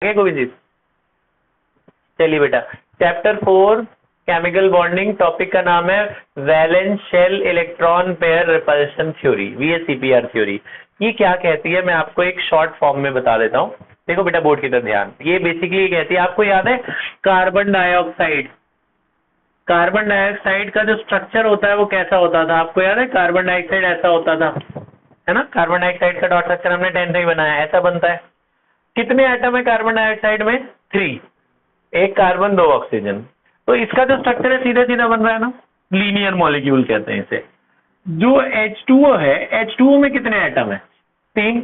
है कोई चीज? चलिए बेटा, चैप्टर 4 केमिकल बॉन्डिंग, टॉपिक का नाम है valence shell electron pair repulsion theory, VSEPR theory. ये क्या कहती है मैं आपको एक शॉर्ट फॉर्म में बता देता हूँ। देखो बेटा बोर्ड की तरफ ध्यान, ये बेसिकली ये कहती है, आपको याद है कार्बन डाइऑक्साइड, कार्बन डाइऑक्साइड का जो स्ट्रक्चर होता है वो कैसा होता था? आपको याद है कार्बन डाइऑक्साइड ऐसा होता था, है ना? कार्बन डाइऑक्साइड का डॉट स्ट्रक्चर हमने 10 में बनाया, ऐसा बनता है। कितने एटम है कार्बन डाइऑक्साइड में? 3, एक कार्बन 2 ऑक्सीजन। तो इसका जो स्ट्रक्चर है सीधा सीधा बन रहा है ना, लीनियर मॉलिक्यूल कहते हैं इसे। जो H2O है, H2O में कितने एटम है? 3।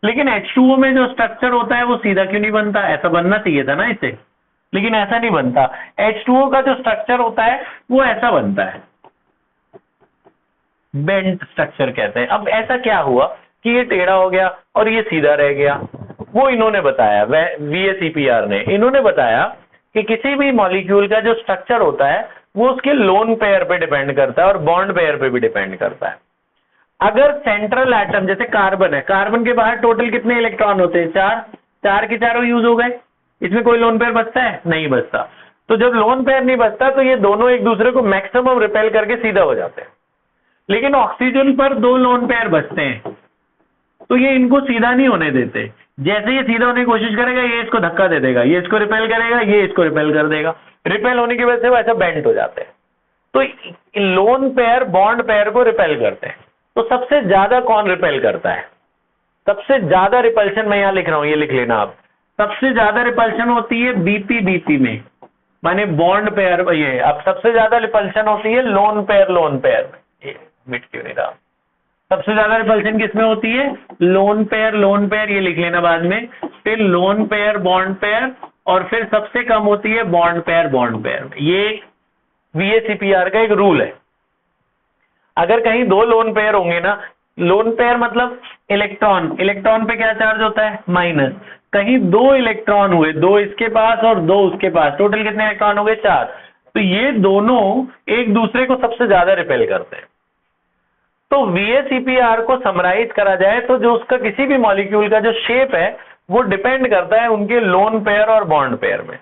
लेकिन H2O में जो स्ट्रक्चर होता है वो सीधा क्यों नहीं बनता? ऐसा बनना चाहिए था ना इसे, लेकिन ऐसा नहीं बनता। H2O का जो स्ट्रक्चर होता है वो ऐसा बनता है, बेंट स्ट्रक्चर कहते हैं। अब ऐसा क्या हुआ कि ये टेढ़ा हो गया और ये सीधा रह गया? वो इन्होंने बताया, VSEPR ने, इन्होंने बताया कि किसी भी मॉलिक्यूल का जो स्ट्रक्चर होता है वो उसके लोन पेयर पे डिपेंड करता है और बॉन्ड पेयर पे भी डिपेंड करता है। अगर सेंट्रल एटम जैसे कार्बन है, कार्बन के बाहर टोटल कितने इलेक्ट्रॉन होते हैं? 4, 4 के चारों यूज हो गए, इसमें कोई लोन पेयर बचता है? नहीं बचता। तो जब लोन पेयर नहीं बचता तो ये दोनों एक दूसरे को मैक्सिमम रिपेल करके सीधा हो जाते हैं। लेकिन ऑक्सीजन पर 2 लोन पेयर बचते हैं, तो ये इनको सीधा नहीं होने देते। जैसे ये सीधा होने की कोशिश करेगा ये इसको धक्का दे देगा, ये इसको रिपेल करेगा, ये इसको रिपेल कर देगा। रिपेल होने की वजह से वो ऐसा बेंट हो जाते हैं। तो लोन पेयर बॉन्ड पेयर को रिपेल करते हैं। तो सबसे ज्यादा कौन रिपेल करता है? सबसे ज्यादा रिपल्शन मैं यहां लिख रहा हूं, ये लिख लेना आप। सबसे ज्यादा रिपल्शन होती है BP में, माने बॉन्ड पेयर। ये अब सबसे ज्यादा रिपल्शन होती है लोन पेयर में। मिट क्यों नहीं रहा? सबसे ज्यादा रिपल्शन किसमें होती है? लोन पेयर, ये लिख लेना बाद में। फिर लोन पेयर बॉन्ड पेयर, और फिर सबसे कम होती है बॉन्ड पेयर। ये VSEPR का एक रूल है। अगर कहीं 2 लोन पेयर होंगे ना, लोन पेयर मतलब इलेक्ट्रॉन पे क्या चार्ज होता है? माइनस। कहीं 2 इलेक्ट्रॉन हुए, 2 इसके पास और 2 उसके पास, टोटल कितने इलेक्ट्रॉन हो गए? 4। तो ये दोनों एक दूसरे को सबसे ज्यादा रिपेल करते हैं। तो VSEPR को समराइज करा जाए तो जो उसका किसी भी मॉलिक्यूल का जो शेप है वो डिपेंड करता है उनके लोन पेयर और बॉन्ड पेयर में।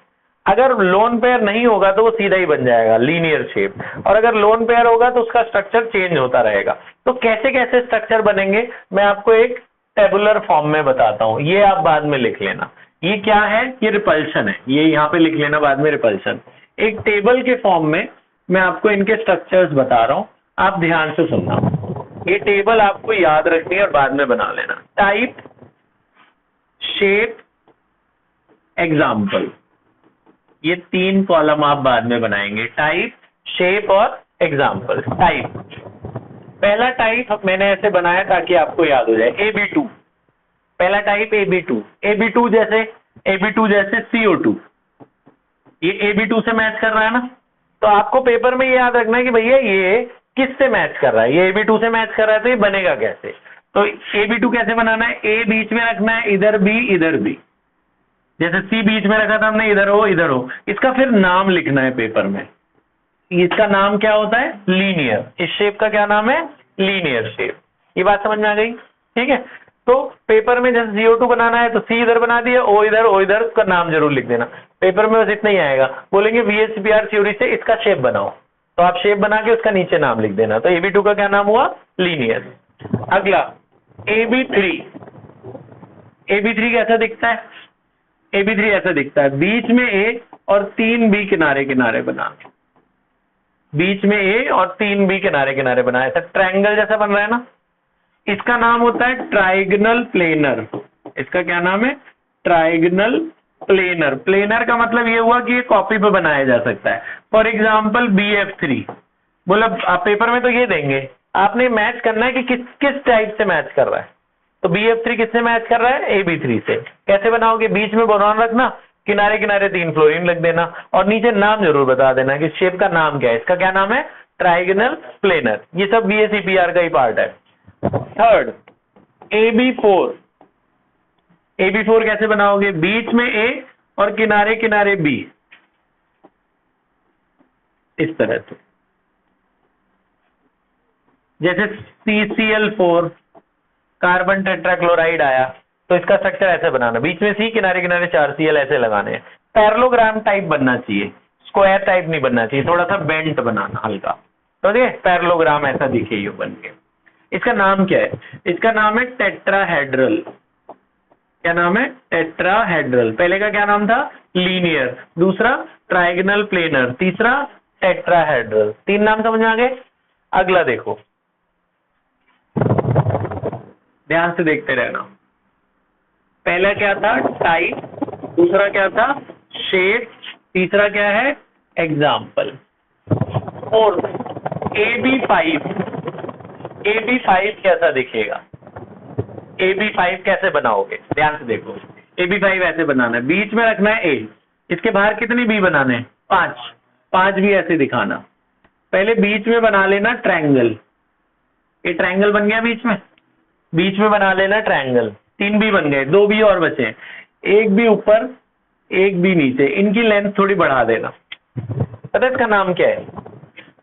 अगर लोन पेयर नहीं होगा तो वो सीधा ही बन जाएगा, लीनियर शेप, और अगर लोन पेयर होगा तो उसका स्ट्रक्चर चेंज होता रहेगा। तो कैसे कैसे स्ट्रक्चर बनेंगे मैं आपको एक टेबुलर फॉर्म में बताता हूं, ये आप बाद में लिख लेना। ये क्या है? ये रिपल्शन है, ये यहां पे लिख लेना बाद में, रिपल्शन। एक टेबल के फॉर्म में मैं आपको इनके स्ट्रक्चर्स बता रहा हूं, आप ध्यान से सुनना। ये टेबल आपको याद रखनी है और बाद में बना लेना। टाइप, शेप, एग्जाम्पल, ये 3 कॉलम आप बाद में बनाएंगे। टाइप, शेप और एग्जाम्पल। टाइप, पहला टाइप मैंने ऐसे बनाया ताकि आपको याद हो जाए, AB2। पहला टाइप AB2 जैसे CO2, ये AB2 से मैच कर रहा है ना। तो आपको पेपर में ये याद रखना है कि भैया ये किससे मैच कर रहा है? ये AB2 से मैच कर रहा है, तो ये बनेगा कैसे? तो AB2 कैसे बनाना है? A बीच में रखना है, इधर B। जैसे C बीच में रखा था हमने, इधर हो। इसका फिर नाम लिखना है पेपर में। इसका नाम क्या होता है? लीनियर। इस शेप का क्या नाम है? Linear shape. ये बात समझ में आ गई? ठीक है। तो पेपर में जैसे CO2 बनाना है तो C इधर बना दिया, O इधर, उसका नाम जरूर लिख देना। पेपर में बस इतना ही आएगा, बोलेंगे VSEPR थ्योरी से इसका शेप बनाओ, तो आप शेप बना के उसका नीचे नाम लिख देना। तो AB2 का क्या नाम हुआ? लीनियर। अगला AB3 कैसा दिखता है? AB3 ऐसा दिखता है, बीच में A और 3 B किनारे बना, बीच में A और 3 B किनारे बना, ऐसा ट्रायंगल जैसा बन रहा है ना। इसका नाम होता है ट्राइगनल प्लेनर। इसका क्या नाम है? Trigonal planar. प्लेनर का मतलब ये हुआ कि ये कॉपी पे बनाया जा सकता है। फॉर एग्जाम्पल BF3, बोला आप पेपर में तो ये देंगे, आपने मैच करना है कि किस टाइप से मैच कर रहा है। तो BF3 किससे मैच कर रहा है? AB3 से। कैसे बनाओगे? बीच में बोरॉन रखना, किनारे 3 फ्लोरीन लिख देना, और नीचे नाम जरूर बता देना कि शेप का नाम क्या है। इसका क्या नाम है? Trigonal planar. ये सब VSEPR का ही पार्ट है। थर्ड, AB4 कैसे बनाओगे? बीच में A और किनारे B, इस तरह से। जैसे CCl4, कार्बन टेट्राक्लोराइड आया, तो इसका स्ट्रक्चर ऐसे बनाना, बीच में सी, किनारे किनारे 4 Cl ऐसे लगाने हैं। पैरेललोग्राम टाइप बनना चाहिए, स्क्वायर टाइप नहीं बनना चाहिए, थोड़ा सा बेंट बनाना हल्का, तो देखिए पैरेललोग्राम ऐसा दिखे ये बन के। इसका नाम क्या है? इसका नाम है टेट्राहेड्रल। क्या नाम है? टेट्राहेड्रल। पहले का क्या नाम था? लीनियर, दूसरा ट्राइगोनल प्लेनर, तीसरा टेट्राहेड्रल। 3 नाम समझ में आ गए। अगला देखो, ध्यान से देखते रहना। पहला क्या था? टाइप, दूसरा क्या था? शेप, तीसरा क्या है? एग्जाम्पल। और AB5, AB5 कैसा दिखेगा? AB5 कैसे बनाओगे? ध्यान से देखो, AB5 ऐसे बनाना है, बीच में रखना है A, इसके बाहर कितने B बनाने हैं? 5 भी ऐसे दिखाना। पहले बीच में बना लेना ट्रायंगल, ये ट्रायंगल बन गया बीच में बना लेना ट्रायंगल। 3 B बन गए, 2 B और बचे, 1 B ऊपर 1 B नीचे, इनकी लेंथ थोड़ी बढ़ा देना। पता है इसका नाम क्या है?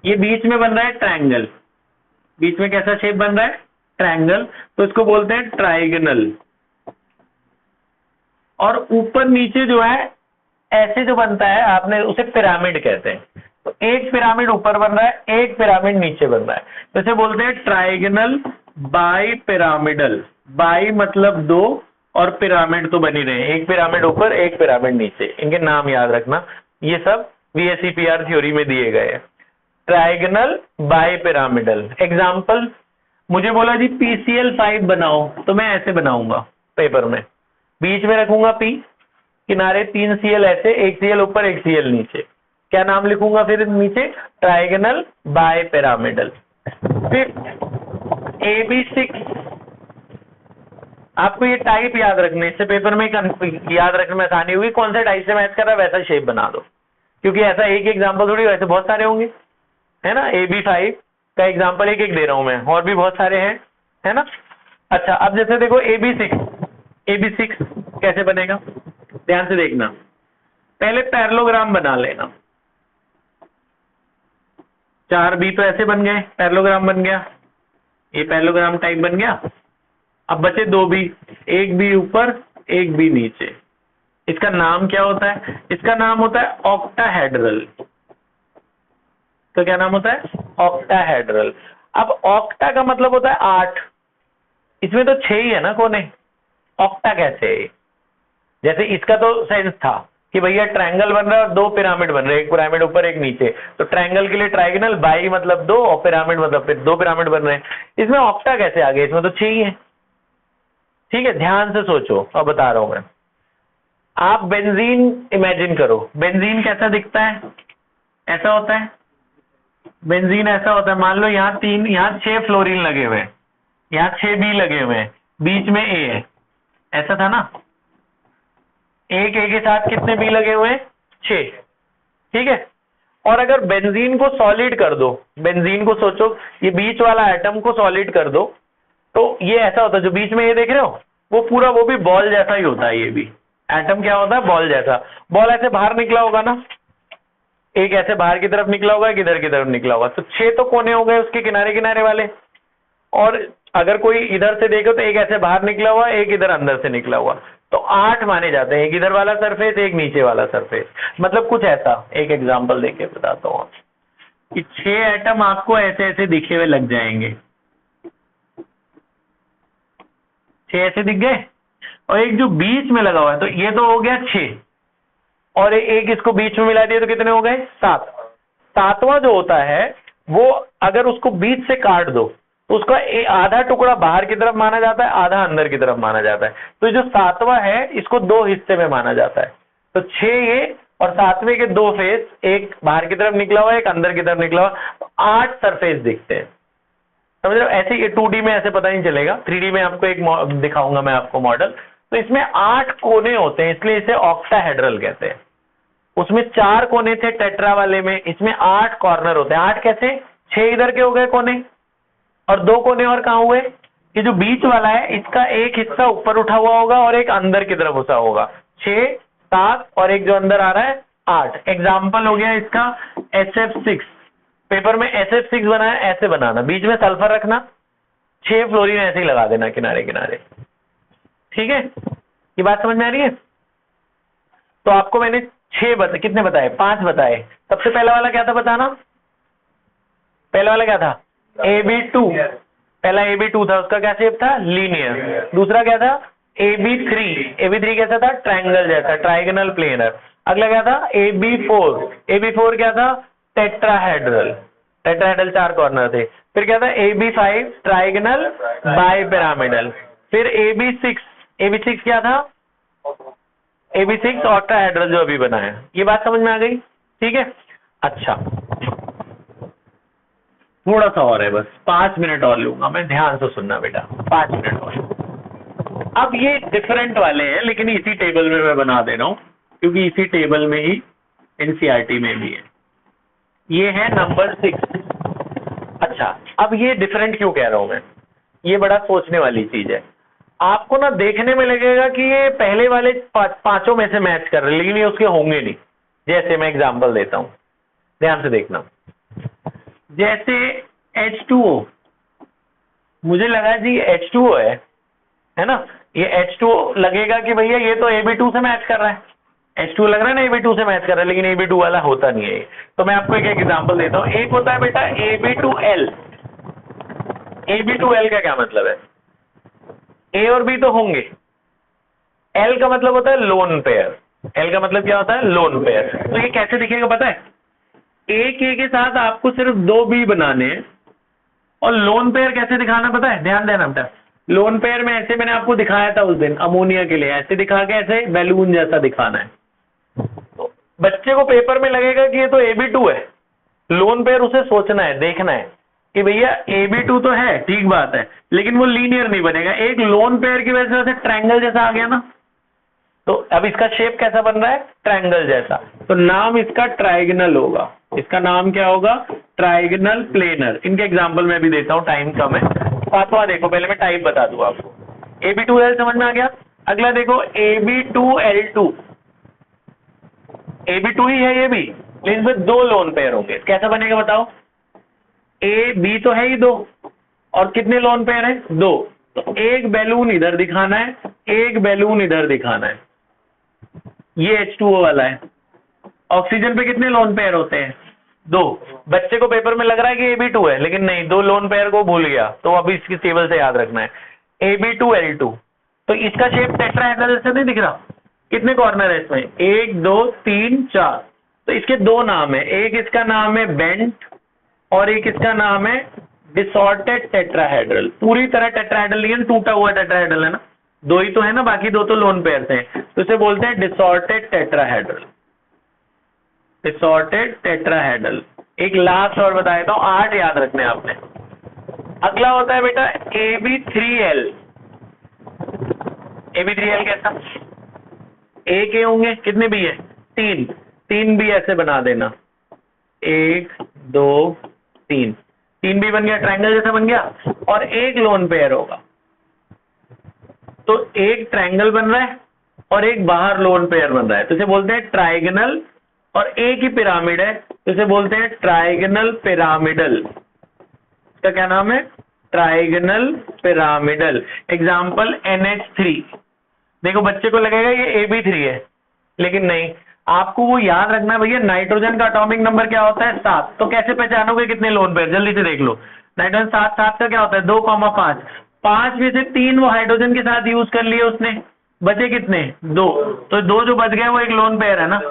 ये बीच में बन रहा है ट्रायंगल, बीच में कैसा शेप बन रहा है? ट्रायंगल, तो इसको बोलते हैं ट्राइगोनल। और ऊपर नीचे जो है ऐसे जो बनता है, आपने उसे पिरामिड कहते हैं। तो एक पिरामिड ऊपर बन रहा है, एक पिरामिड नीचे बन रहा है, तो इसे बोलते हैं ट्राइगोनल बाई पिरामिडल। बाई मतलब 2 और पिरामिड तो बनी रहे, एक पिरामिड ऊपर एक पिरामिड नीचे, इनके नाम याद रखना, ये सब VSEPR थ्योरी में दिए गए हैं। Trigonal bi pyramidal. एग्जाम्पल, मुझे बोला जी PCl5 बनाओ, तो मैं ऐसे बनाऊंगा पेपर में, बीच में रखूंगा P, किनारे 3 Cl ऐसे, 1 Cl ऊपर 1 Cl नीचे। क्या नाम लिखूंगा फिर नीचे? Trigonal bipyramidal. फिर AB6, आपको ये टाइप याद रखने, इससे पेपर में याद रखने में आसानी होगी, कौन से टाइप से मैच कर रहा है वैसा शेप बना दो, क्योंकि ऐसा एक एग्जाम्पल थोड़ी, वैसे बहुत सारे होंगे, है ना। AB5 का एग्जाम्पल एक दे रहा हूं मैं, और भी बहुत सारे हैं, है ना। अच्छा, अब जैसे देखो AB6 कैसे बनेगा, ध्यान से देखना। पहले पैरेललोग्राम बना लेना, 4 B तो ऐसे बन गए, पैरेललोग्राम बन गया, ये पैरेललोग्राम टाइप बन गया। अब बचे 2 B, 1 B ऊपर 1 B नीचे। इसका नाम क्या होता है? इसका नाम होता है ऑक्टाहेड्रल। तो क्या नाम होता है? ऑक्टाहेड्रल। अब ऑक्टा का मतलब होता है 8, इसमें तो 6 ही है ना कोने, ऑक्टा कैसे है? जैसे इसका तो सेंस था कि भैया ट्रायंगल बन रहा है और 2 पिरामिड बन रहे हैं, एक पिरामिड ऊपर एक नीचे, तो ट्रायंगल के लिए ट्रायंगल, बाई मतलब 2 और पिरामिड मतलब फिर 2 पिरामिड बन रहे हैं। इसमें ऑक्टा कैसे आ गया? इसमें तो 6 ही है। ठीक है, ध्यान से सोचो, अब बता रहा हूं मैं। आप बेंजीन इमेजिन करो, बेंजीन कैसा दिखता है? ऐसा होता है बेंजीन, ऐसा होता है। मान लो यहाँ 6 फ्लोरीन लगे हुए हैं, यहाँ 6 B लगे हुए हैं, बीच में A है, ऐसा था ना। एक A के साथ कितने B लगे हुए हैं? 6, ठीक है। और अगर बेंजीन को सॉलिड कर दो, बेंजीन को सोचो, ये बीच वाला एटम को सॉलिड कर दो, तो ये ऐसा होता है, जो बीच में ये देख रहे हो वो पूरा, वो भी बॉल जैसा ही होता है। ये भी एटम क्या होता है? बॉल जैसा। बॉल ऐसे बाहर निकला होगा ना, एक ऐसे बाहर की तरफ निकला होगा, एक इधर की तरफ निकला होगा, तो 6 तो कोने हो गए उसके किनारे किनारे वाले। और अगर कोई इधर से देखो तो एक ऐसे बाहर निकला हुआ, एक इधर अंदर से निकला हुआ, तो 8 माने जाते हैं। एक इधर वाला सरफेस, एक नीचे वाला सरफेस, मतलब कुछ ऐसा। एक एग्जांपल देके बताता हूँ कि 6 एटम आपको ऐसे ऐसे दिखे हुए लग जाएंगे, 6 ऐसे दिख गए, और एक जो बीच में लगा हुआ है, तो ये तो हो गया 6, और एक इसको बीच में मिला दिया तो कितने हो गए? 7। 7वां जो होता है वो अगर उसको बीच से काट दो तो उसका आधा टुकड़ा बाहर की तरफ माना जाता है, आधा अंदर की तरफ माना जाता है। तो जो 7वां है इसको 2 हिस्से में माना जाता है। तो 6 ये और 7वें के 2 फेस, एक बाहर की तरफ निकला हुआ, एक अंदर की तरफ निकला हुआ, तो 8 सरफेस दिखते हैं। समझ रहे हो? ऐसे ये 2D में ऐसे पता नहीं चलेगा, 3D में आपको एक दिखाऊंगा मैं आपको मॉडल। तो इसमें 8 कोने होते हैं, इसलिए इसे ऑक्टाहेड्रल कहते हैं। उसमें 4 कोने थे टेट्रा वाले में, इसमें 8 कॉर्नर होते हैं। 8 कैसे? 6 इधर के हो गए कोने, और 2 कोने और कहां हुए? ये जो बीच वाला है इसका एक हिस्सा ऊपर उठा हुआ होगा और एक अंदर की तरफ उठा होगा। 6, 7 और एक जो अंदर आ रहा है 8। एग्जाम्पल हो गया इसका SF6। पेपर में SF6 बनाया, ऐसे बनाना, बीच में सल्फर रखना, 6 फ्लोरीन ऐसे ही लगा देना किनारे किनारे। ठीक है, ये बात समझ में आ रही है? तो आपको मैंने कितने बताए, 5 बताए। सबसे पहला वाला क्या था बताना, पहला वाला क्या था, AB2, पहला AB2 था, उसका क्या शेप था, लीनियर। दूसरा क्या था, AB3 कैसा था, ट्रायंगल जैसा, ट्राइगोनल प्लेनर। अगला क्या था, AB4 क्या था, टेट्राहेड्रल, टेट्राहेड्रल 4 कॉर्नर थे। फिर क्या था, AB5 ट्राइगोनल बाइपिरामिडल। फिर AB6 क्या था, AB6 ऑक्टाहेड्रल जो अभी बना है। ये बात समझ में आ गई? ठीक है, अच्छा थोड़ा सा और है, बस 5 मिनट और लूंगा मैं, ध्यान से सुनना बेटा, 5 मिनट और। अब ये डिफरेंट वाले हैं, लेकिन इसी टेबल में मैं बना दे रहा हूं, क्योंकि इसी टेबल में ही एनसीईआरटी में भी है। ये है नंबर 6। अच्छा, अब ये डिफरेंट क्यों कह रहा हूं मैं, ये बड़ा सोचने वाली चीज है। आपको ना देखने में लगेगा कि ये पहले वाले पांचों में से मैच कर रहे हैं, लेकिन ये उसके होंगे नहीं। जैसे मैं एग्जांपल देता हूं, ध्यान से देखना। जैसे H2O, मुझे लगा जी H2O है ना, ये H2O लगेगा कि भैया ये तो AB2 से मैच कर रहा है, H2O लग रहा है ना AB2 से मैच कर रहा है, लेकिन AB2 वाला होता नहीं है ये। तो मैं आपको एक एग्जांपल देता हूं। एक होता है बेटा AB2L। AB2L का क्या मतलब है, A और B तो होंगे, L का मतलब होता है लोन पेयर। L का मतलब क्या होता है, लोन पेयर। तो ये कैसे दिखेगा पता है, एक A के साथ आपको सिर्फ 2 B बनाने हैं, और लोन पेयर कैसे दिखाना पता है, ध्यान देना बेटा। लोन पेयर में ऐसे मैंने आपको दिखाया था उस दिन अमोनिया के लिए, ऐसे दिखा के ऐसे बैलून जैसा दिखाना है। तो बच्चे को पेपर में लगेगा कि ये तो AB2 है, लोन पेयर उसे सोचना है, देखना है कि भैया AB2 तो है, ठीक बात है, लेकिन वो लीनियर नहीं बनेगा, एक लोन पेयर की वजह से ट्रायंगल जैसा आ गया ना। तो अब इसका शेप कैसा बन रहा है, ट्रायंगल जैसा, तो नाम इसका ट्राइगोनल होगा। इसका नाम क्या होगा, ट्राइगोनल प्लेनर। इनके एग्जांपल मैं भी देता हूं, टाइम कम है। सातवां देखो, पहले मैं टाइप बता दूं आपको। AB2L समझ में आ गया। अगला देखो AB2L2, AB2 ही है ये भी, लेकिन इसमें 2 लोन पेयर होंगे। कैसा बनेगा बताओ, AB तो है ही 2, और कितने लोन पेयर है, 2। तो एक बैलून इधर दिखाना है, एक बैलून इधर दिखाना है। ये H2O वाला है। ऑक्सीजन पे कितने लोन पेयर होते हैं, 2। बच्चे को पेपर में लग रहा है कि AB2 है, लेकिन नहीं, 2 लोन पेयर को भूल गया, तो अभी इसकी टेबल से याद रखना है, AB2L2। तो इसका शेप टेट्राहेड्रल जैसे नहीं दिख रहा, कितने कॉर्नर है इसमें, 1 2 3 4। तो इसके 2 नाम है, एक इसका नाम है बेंट और एक इसका नाम है डिसऑर्टेड टेट्राहेड्रल। पूरी तरह टेट्राहेड्रल नहीं है, टूटा हुआ टेट्राहेड्रल है ना, 2 ही तो है ना, बाकी 2 तो लोन पेयर थे, तो इसे बोलते हैं डिसऑर्टेड टेट्राहेड्रल, डिसऑर्टेड टेट्राहेड्रल। एक लास्ट और बता देता हूं, 8 याद रखने आपने। अगला होता है बेटा AB3L। AB3L कैसा, एक ए होंगे, कितने बी है, 3 बी ऐसे बना देना, 1 2 3 बी बन गया, ट्रायंगल जैसा बन गया, और एक लोन पेयर होगा। तो एक ट्रायंगल बन रहा है और एक बाहर लोन पेयर बन रहा है, तो इसे बोलते हैं ट्राइगोनल, और एक ही पिरामिड है तो इसे बोलते हैं ट्राइगोनल पिरामिडल। इसका क्या नाम है, ट्राइगोनल पिरामिडल। Example NH3। देखो बच्चे को लगेगा ये AB3 है, लेकिन नहीं, आपको वो याद रखना है भैया, नाइट्रोजन का एटॉमिक नंबर क्या होता है, 7। तो कैसे पहचानोगे कितने लोन पेयर, जल्दी से देख लो। नाइट्रोजन 7 का क्या होता है, 2 5 5 में से 3 वो हाइड्रोजन के साथ यूज कर लिए उसने, बचे कितने, 2। तो 2 जो बच गए वो एक लोन पेयर है ना।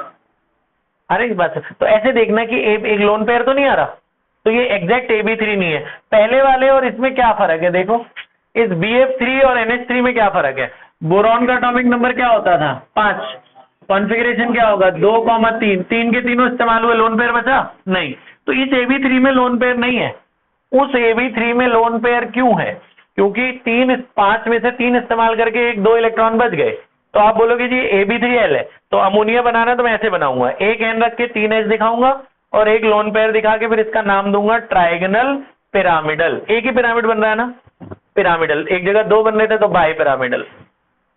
अरे इस बात तो ऐसे देखना कि एक लोन पेयर तो नहीं आ रहा, तो ये एग्जैक्ट AB3 नहीं है। पहले वाले और इसमें क्या फर्क है, देखो इस BF3 और NH3 में क्या फर्क है। बोरॉन का एटॉमिक नंबर क्या होता था, 5। कॉन्फ़िगरेशन क्या होगा, 2 3 3 के तीनों इस्तेमाल हुए, लोन पेयर बचा नहीं। तो इस AB3 में लोन पेयर नहीं है। उस AB3 में लोन पेयर क्यों है, क्योंकि 5 में से 3 इस्तेमाल करके 1 2 इलेक्ट्रॉन बच गए। तो आप बोलोगे जी AB3L है, तो अमोनिया बनाना तो मैं ऐसे बनाऊंगा, एक एन रख के 3 H दिखाऊंगा और एक लोन पेयर दिखा के फिर इसका नाम दूंगा ट्राइगोनल पिरामिडल। एक ही पिरामिड बन रहा है ना, पिरामिडल, एक जगह 2 बन रहे थे तो बाई पिरामिडल।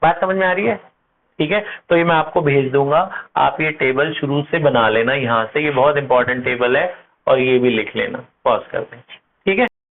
बात समझ में आ रही है, ठीक है। तो ये मैं आपको भेज दूंगा, आप ये टेबल शुरू से बना लेना यहाँ से, ये बहुत इंपॉर्टेंट टेबल है, और ये भी लिख लेना, पॉज कर दें, ठीक है।